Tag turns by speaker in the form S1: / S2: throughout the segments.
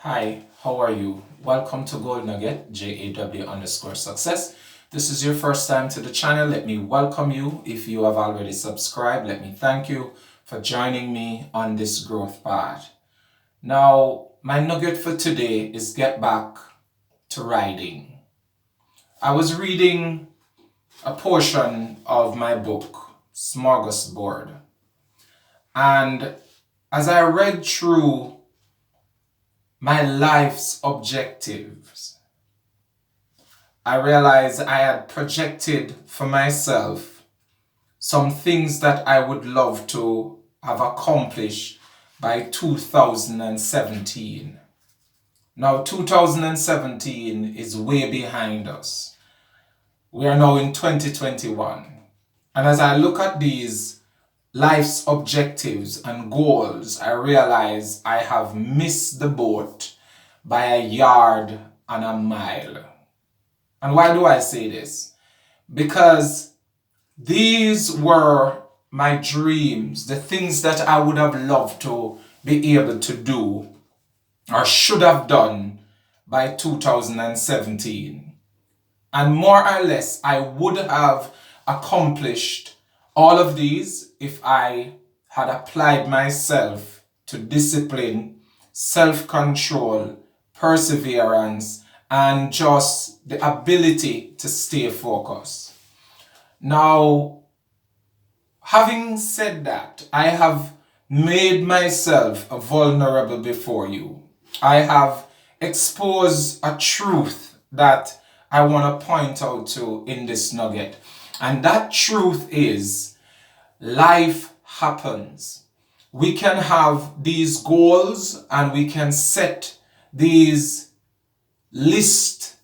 S1: Hi, how are you? Welcome to Gold Nugget, JAW_success. This is your first time to the channel. Let me welcome you. If you have already subscribed, let me thank you for joining me on this growth path. Now, my nugget for today is get back to writing. I was reading a portion of my book, Smorgasbord, and as I read through my life's objectives, I realized I had projected for myself some things that I would love to have accomplished by 2017. Now, 2017 is way behind us. We are now in 2021. And as I look at these life's objectives and goals, I realize I have missed the boat by a yard and a mile. And why do I say this? Because these were my dreams, the things that I would have loved to be able to do or should have done by 2017. And more or less, I would have accomplished all of these if I had applied myself to discipline, self-control, perseverance, and just the ability to stay focused. Now, having said that, I have made myself vulnerable before you. I have exposed a truth that I want to point out to in this nugget. And that truth is life happens. We can have these goals and we can set these list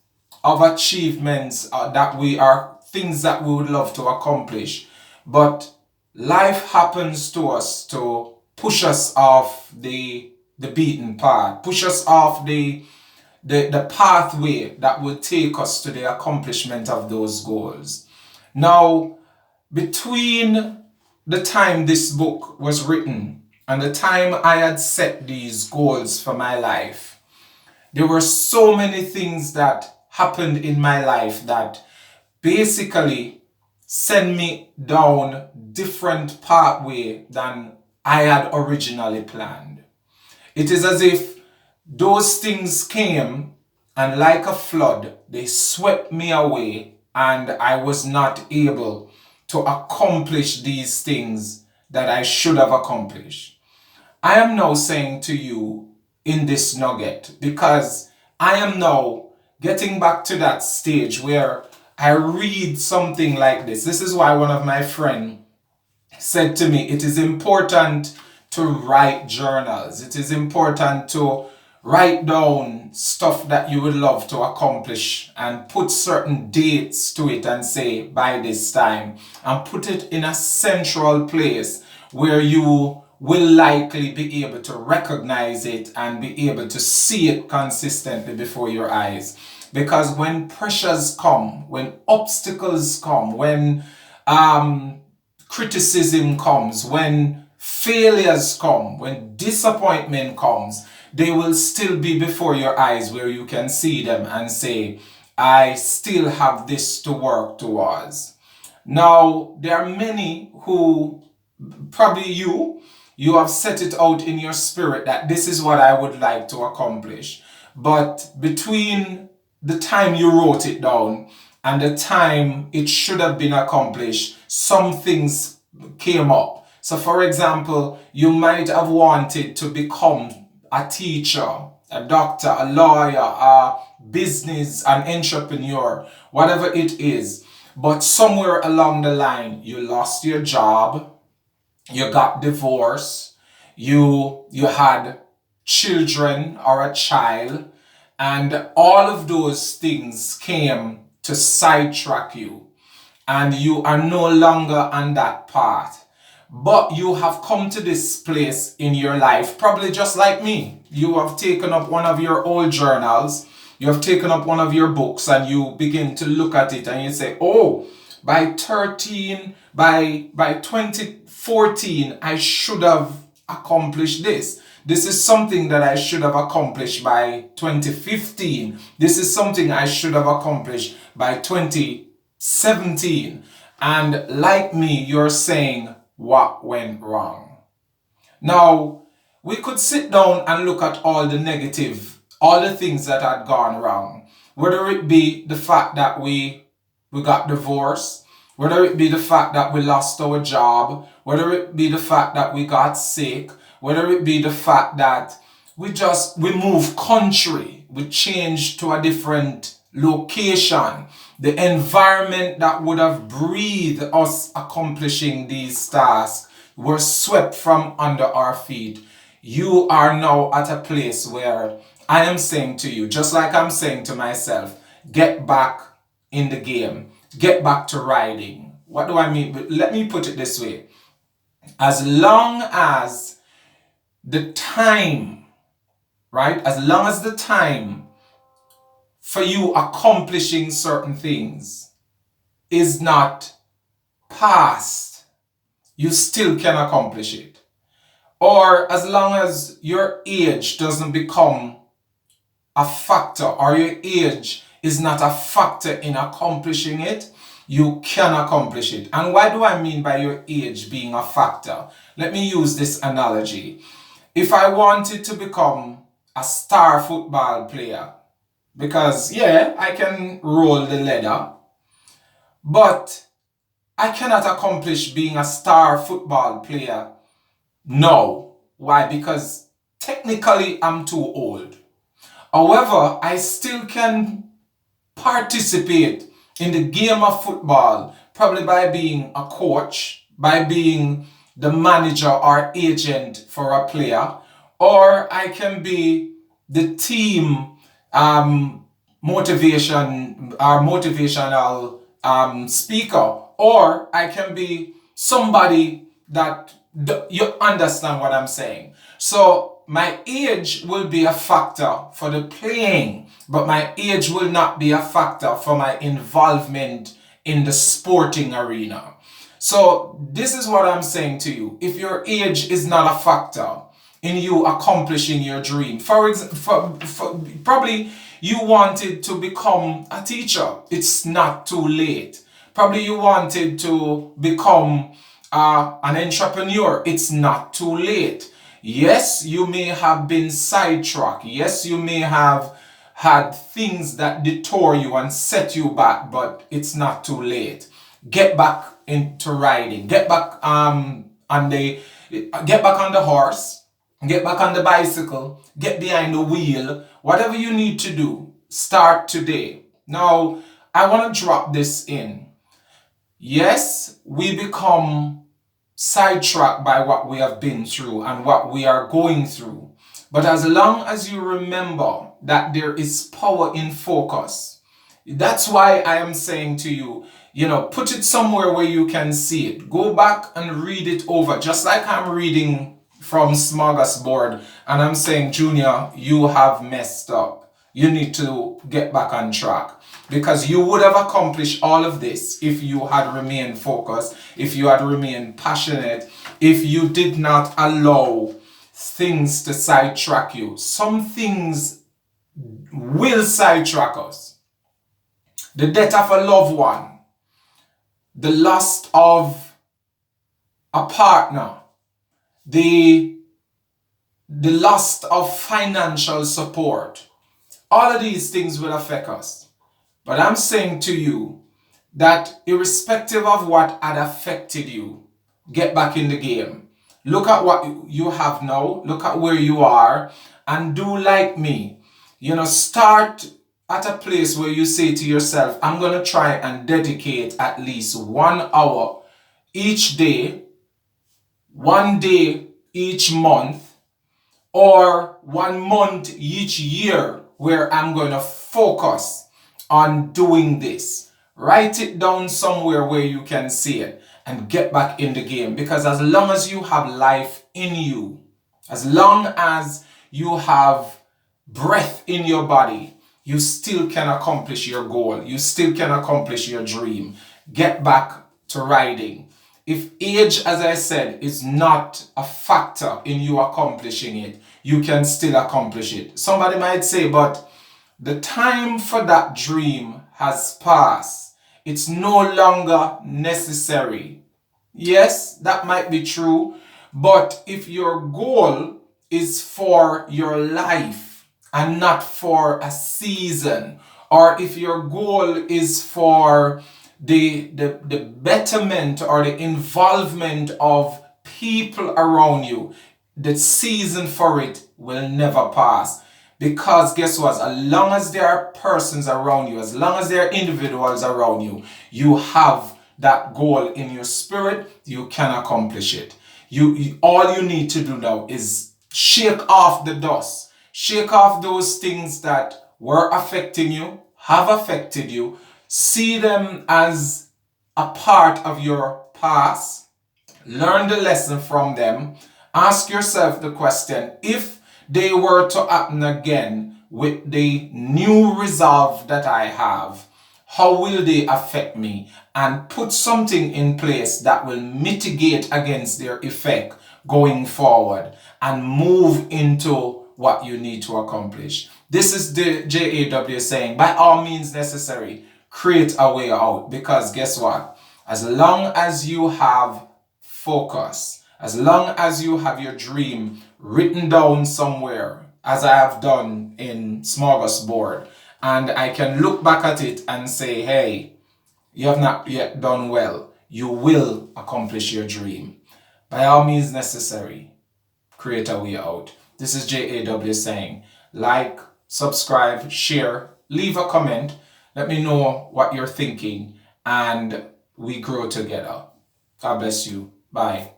S1: of achievements that we are things that we would love to accomplish. But life happens to us to push us off the beaten path, push us off the pathway that will take us to the accomplishment of those goals. Now, between the time this book was written and the time I had set these goals for my life, there were so many things that happened in my life that basically sent me down different pathway than I had originally planned. It is as if those things came and like a flood, they swept me away and I was not able to accomplish these things that I should have accomplished. I am now saying to you in this nugget, because I am now getting back to that stage where I read something like this. This is why one of my friends said to me, it is important to write journals. It is important to write down stuff that you would love to accomplish and put certain dates to it and say by this time, and put it in a central place where you will likely be able to recognize it and be able to see it consistently before your eyes. Because when pressures come, when obstacles come, when criticism comes, when failures come, when disappointment comes, they will still be before your eyes where you can see them and say, I still have this to work towards. Now, there are many who, probably you have set it out in your spirit that this is what I would like to accomplish. But between the time you wrote it down and the time it should have been accomplished, some things came up. So for example, you might have wanted to become a teacher, a doctor, a lawyer, a business, an entrepreneur, whatever it is. But somewhere along the line, you lost your job, you got divorced, you had children or a child, and all of those things came to sidetrack you, and you are no longer on that path. But you have come to this place in your life, probably just like me. You have taken up one of your old journals, you have taken up one of your books, and you begin to look at it and you say, oh, by 2014, I should have accomplished this. This is something that I should have accomplished by 2015. This is something I should have accomplished by 2017. And like me, you're saying, what went wrong? Now, we could sit down and look at all the negative, all the things that had gone wrong. Whether it be the fact that we got divorced, whether it be the fact that we lost our job, whether it be the fact that we got sick, whether it be the fact that we moved country, we changed to a different location, the environment that would have breathed us accomplishing these tasks were swept from under our feet. You are now at a place where I am saying to you, just like I'm saying to myself, get back in the game, get back to riding. What do I mean? Let me put it this way. As long as the time, right? As long as the time for you accomplishing certain things is not past, you still can accomplish it. Or as long as your age doesn't become a factor, or your age is not a factor in accomplishing it, you can accomplish it. And why do I mean by your age being a factor? Let me use this analogy. If I wanted to become a star football player, because yeah, I can roll the ladder, but I cannot accomplish being a star football player now. Why? Because technically I'm too old. However, I still can participate in the game of football, probably by being a coach, by being the manager or agent for a player, or I can be the team motivational speaker, or I can be somebody that you understand what I'm saying. So my age will be a factor for the playing, but my age will not be a factor for my involvement in the sporting arena. So this is what I'm saying to you. If your age is not a factor in you accomplishing your dream, for example, probably you wanted to become a teacher. It's not too late. Probably you wanted to become an entrepreneur. It's not too late. Yes, you may have been sidetracked. Yes, you may have had things that detour you and set you back, but it's not too late. Get back into riding. Get back on the horse. Get back on the bicycle. Get behind the wheel. Whatever you need to do, start today. Now, I want to drop this in. Yes, we become sidetracked by what we have been through and what we are going through. But as long as you remember that there is power in focus, that's why I am saying to you, put it somewhere where you can see it. Go back and read it over, just like I'm reading from Smorgasbord and I'm saying, Junior, you have messed up. You need to get back on track. Because you would have accomplished all of this if you had remained focused, if you had remained passionate, if you did not allow things to sidetrack you. Some things will sidetrack us. The death of a loved one, the loss of a partner, the loss of financial support. All of these things will affect us. But I'm saying to you that irrespective of what had affected you, get back in the game. Look at what you have now. Look at where you are and do like me. Start at a place where you say to yourself, I'm going to try and dedicate at least 1 hour each day, 1 day each month, or 1 month each year where I'm going to focus on doing this. Write it down somewhere where you can see it and get back in the game. Because as long as you have life in you, as long as you have breath in your body, you still can accomplish your goal. You still can accomplish your dream. Get back to riding. If age, as I said, is not a factor in you accomplishing it, you can still accomplish it. Somebody might say, but the time for that dream has passed. It's no longer necessary. Yes, that might be true. But if your goal is for your life and not for a season, or if your goal is for the betterment or the involvement of people around you, the season for it will never pass. Because guess what? As long as there are persons around you, as long as there are individuals around you, you have that goal in your spirit, you can accomplish it. All you need to do now is shake off the dust. Shake off those things that were affecting you, have affected you. See them as a part of your past. Learn the lesson from them. Ask yourself the question, if they were to happen again with the new resolve that I have, how will they affect me? And put something in place that will mitigate against their effect going forward and move into what you need to accomplish. This is the JAW saying, by all means necessary, create a way out. Because guess what? As long as you have focus, as long as you have your dream written down somewhere, as I have done in Smorgasbord, and I can look back at it and say, hey, you have not yet done well, you will accomplish your dream. By all means necessary, create a way out. This is JAW saying, like, subscribe, share, leave a comment. Let me know what you're thinking, and we grow together. God bless you. Bye.